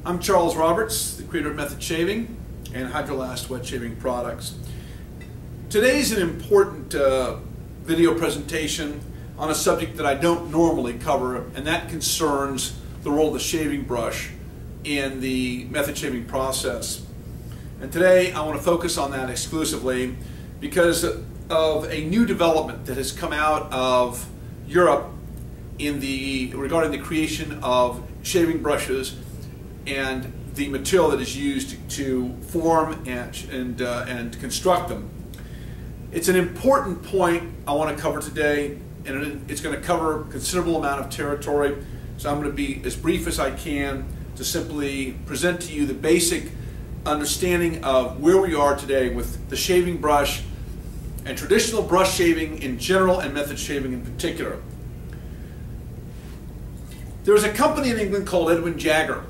I'm Charles Roberts, the creator of Method Shaving and Hydrolast wet shaving products. Today's an important video presentation on a subject that I don't normally cover, and that concerns the role of the shaving brush in the method shaving process. And today I want to focus on that exclusively because of a new development that has come out of Europe regarding the creation of shaving brushes and the material that is used to form and construct them. It's an important point I want to cover today, and it's going to cover a considerable amount of territory, so I'm going to be as brief as I can to simply present to you the basic understanding of where we are today with the shaving brush and traditional brush shaving in general and method shaving in particular. There was a company in England called Edwin Jagger,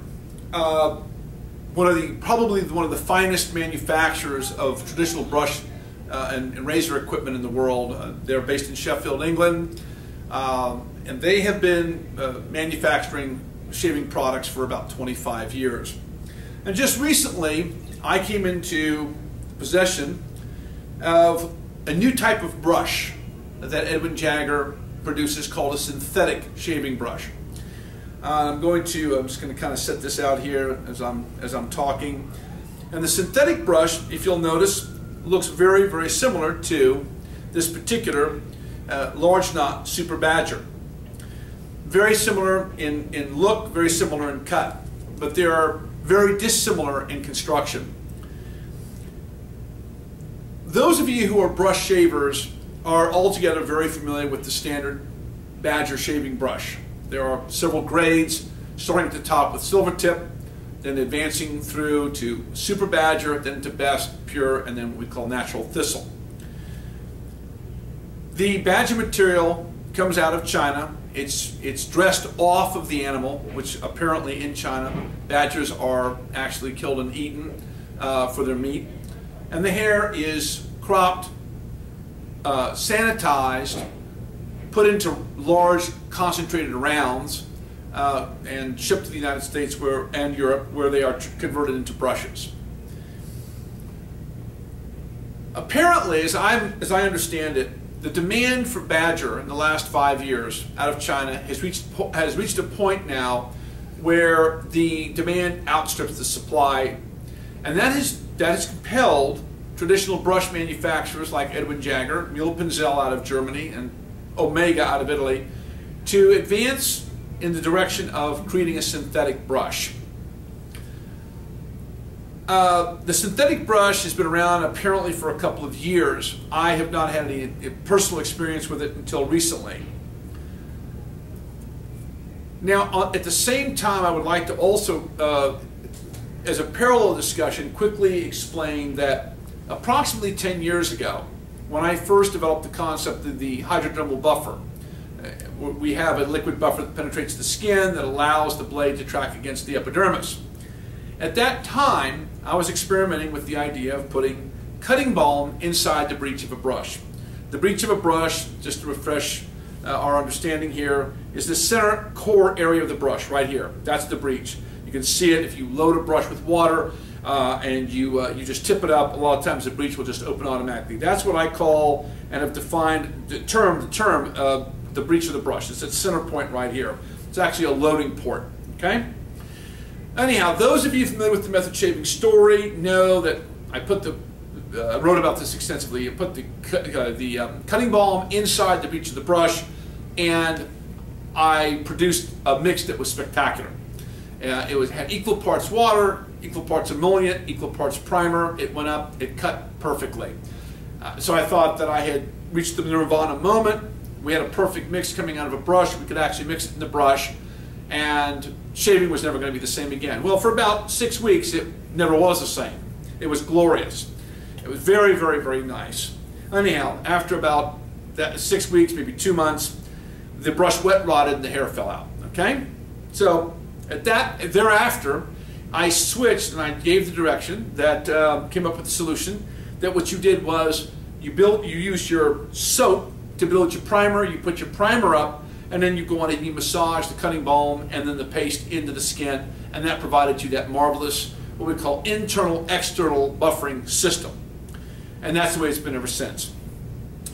probably one of the finest manufacturers of traditional brush and razor equipment in the world. They're based in Sheffield, England, and they have been manufacturing shaving products for about 25 years. And just recently, I came into possession of a new type of brush that Edwin Jagger produces called a synthetic shaving brush. I'm just going to kind of set this out here as I'm talking. And the synthetic brush, if you'll notice, looks very, very similar to this particular large knot Super Badger. Very similar in look, very similar in cut, but they are very dissimilar in construction. Those of you who are brush shavers are altogether very familiar with the standard Badger shaving brush. There are several grades, starting at the top with silver tip, then advancing through to Super Badger, then to Best, Pure, and then what we call natural thistle. The Badger material comes out of China. It's dressed off of the animal, which apparently in China, badgers are actually killed and eaten for their meat. And the hair is cropped, sanitized, put into large concentrated rounds and shipped to the United States and Europe, where they are converted into brushes. Apparently, as I understand it, the demand for Badger in the last 5 years out of China has reached a point now where the demand outstrips the supply, and that has compelled traditional brush manufacturers like Edwin Jagger, Muehl Pinzell out of Germany, and Omega out of Italy to advance in the direction of creating a synthetic brush. The synthetic brush has been around apparently for a couple of years. I have not had any personal experience with it until recently. Now, at the same time, I would like to also, as a parallel discussion, quickly explain that approximately 10 years ago, when I first developed the concept of the hydrodermal buffer, we have a liquid buffer that penetrates the skin that allows the blade to track against the epidermis. At that time, I was experimenting with the idea of putting cutting balm inside the breech of a brush. The breech of a brush, just to refresh our understanding here, is the center core area of the brush right here. That's the breech. You can see it if you load a brush with water and you just tip it up. A lot of times the breech will just open automatically. That's what I call, and have defined the term the breech of the brush. It's at center point right here. It's actually a loading port. Okay. Anyhow, those of you familiar with the method shaving story know that I wrote about this extensively. I put the cutting balm inside the breech of the brush, and I produced a mix that was spectacular. It had equal parts water, equal parts emollient, equal parts primer. It went up, it cut perfectly. So I thought that I had reached the nirvana moment. We had a perfect mix coming out of a brush. We could actually mix it in the brush, and shaving was never going to be the same again. Well, for about 6 weeks, it never was the same. It was glorious. It was very, very, very nice. Anyhow, after about 6 weeks, maybe 2 months, the brush wet rotted and the hair fell out. Okay? So thereafter, I switched and I gave the direction that came up with the solution that what you did was you used your soap to build your primer. You put your primer up and then you go on and you massage the cutting balm and then the paste into the skin, and that provided you that marvelous, what we call internal-external buffering system. And that's the way it's been ever since.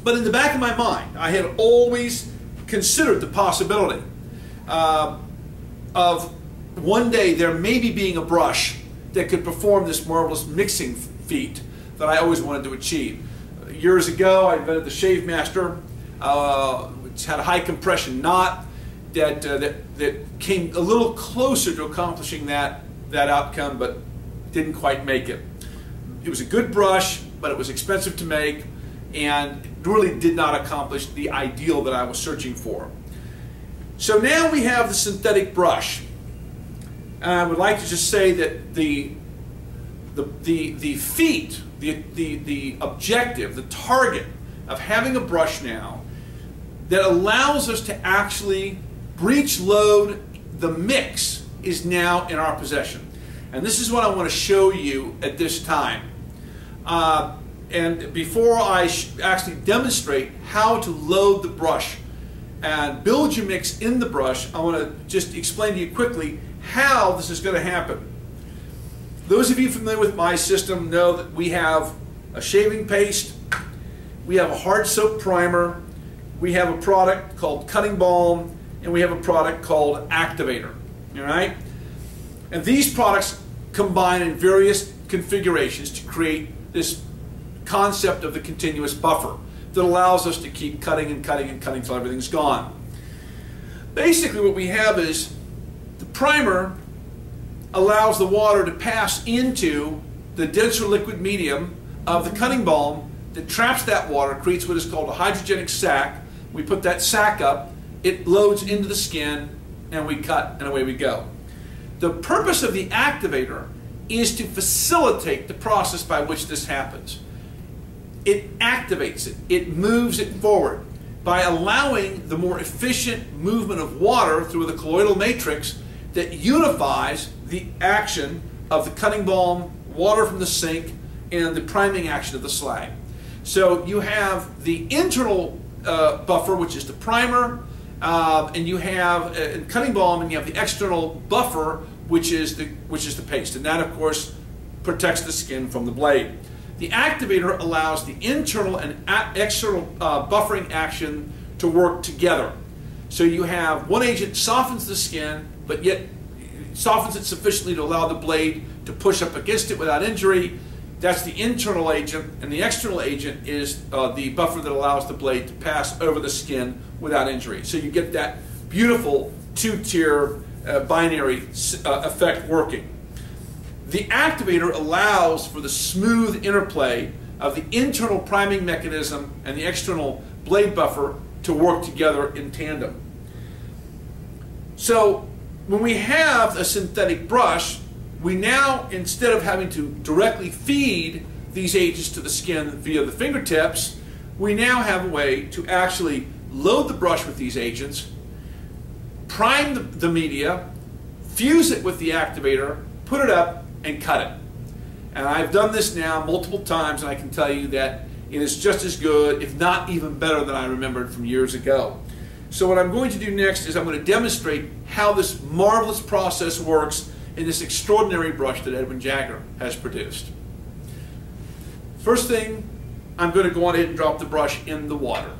But in the back of my mind, I had always considered the possibility of one day there maybe being a brush that could perform this marvelous mixing feat that I always wanted to achieve. Years ago, I invented the Shave Master, which had a high compression knot that came a little closer to accomplishing that outcome, but didn't quite make it. It was a good brush, but it was expensive to make, and really did not accomplish the ideal that I was searching for. So now we have the synthetic brush. And I would like to just say that the feat, the objective, the target of having a brush now that allows us to actually breech load the mix is now in our possession. And this is what I want to show you at this time. And before I actually demonstrate how to load the brush and build your mix in the brush, I want to just explain to you quickly how this is going to happen. Those of you familiar with my system know that we have a shaving paste, we have a hard soap primer, we have a product called cutting balm, and we have a product called activator. All right? And these products combine in various configurations to create this concept of the continuous buffer that allows us to keep cutting and cutting and cutting until everything's gone. Basically what we have is the primer allows the water to pass into the denser liquid medium of the cutting balm that traps that water, creates what is called a hydrogenic sac. We put that sac up, it loads into the skin, and we cut, and away we go. The purpose of the activator is to facilitate the process by which this happens. It activates it, it moves it forward by allowing the more efficient movement of water through the colloidal matrix that unifies the action of the cutting balm, water from the sink, and the priming action of the slag. So you have the internal buffer, which is the primer, and you have cutting balm, and you have the external buffer, which is the paste, and that of course protects the skin from the blade. The activator allows the internal and external buffering action to work together. So you have one agent softens the skin, but yet softens it sufficiently to allow the blade to push up against it without injury. That's the internal agent, and the external agent is the buffer that allows the blade to pass over the skin without injury. So you get that beautiful two-tier binary effect working. The activator allows for the smooth interplay of the internal priming mechanism and the external blade buffer to work together in tandem. So when we have a synthetic brush, we now, instead of having to directly feed these agents to the skin via the fingertips, we now have a way to actually load the brush with these agents, prime the media, fuse it with the activator, put it up, and cut it. And I've done this now multiple times, and I can tell you that it is just as good, if not even better, than I remembered from years ago. So what I'm going to do next is I'm going to demonstrate how this marvelous process works in this extraordinary brush that Edwin Jagger has produced. First thing, I'm going to go on ahead and drop the brush in the water.